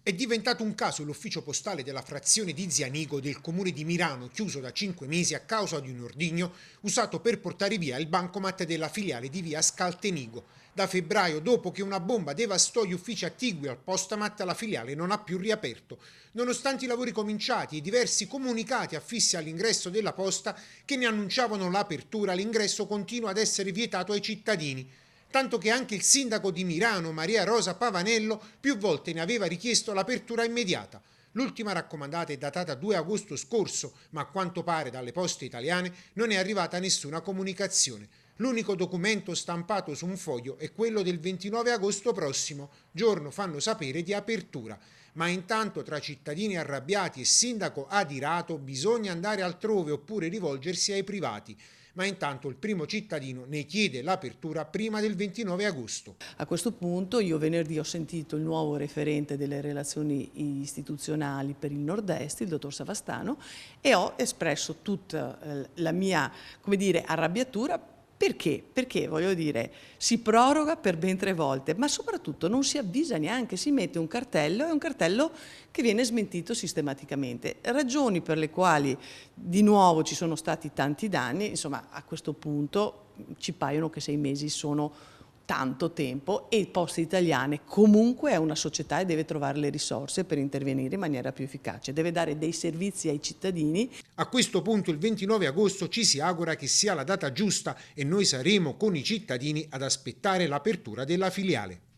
È diventato un caso l'ufficio postale della frazione di Zianigo del comune di Mirano, chiuso da 5 mesi a causa di un ordigno usato per portare via il bancomat della filiale di via Scaltenigo. Da febbraio, dopo che una bomba devastò gli uffici attigui al Postamat, la filiale non ha più riaperto, nonostante i lavori cominciati e diversi comunicati affissi all'ingresso della posta che ne annunciavano l'apertura. L'ingresso continua ad essere vietato ai cittadini, tanto che anche il sindaco di Mirano, Maria Rosa Pavanello, più volte ne aveva richiesto l'apertura immediata. L'ultima raccomandata è datata 2 agosto scorso, ma a quanto pare dalle poste italiane non è arrivata nessuna comunicazione. L'unico documento stampato su un foglio è quello del 29 agosto prossimo, giorno fanno sapere di apertura. Ma intanto tra cittadini arrabbiati e sindaco adirato bisogna andare altrove oppure rivolgersi ai privati. Ma intanto il primo cittadino ne chiede l'apertura prima del 29 agosto. A questo punto io venerdì ho sentito il nuovo referente delle relazioni istituzionali per il Nord-Est, il dottor Savastano, e ho espresso tutta la mia, come dire, arrabbiatura. Perché? Perché, voglio dire, si proroga per ben 3 volte, ma soprattutto non si avvisa neanche, si mette un cartello, è un cartello che viene smentito sistematicamente. Ragioni per le quali di nuovo ci sono stati tanti danni, insomma a questo punto ci paiono che 6 mesi sono tanto tempo e Poste Italiane comunque è una società e deve trovare le risorse per intervenire in maniera più efficace, deve dare dei servizi ai cittadini. A questo punto il 29 agosto ci si augura che sia la data giusta e noi saremo con i cittadini ad aspettare l'apertura della filiale.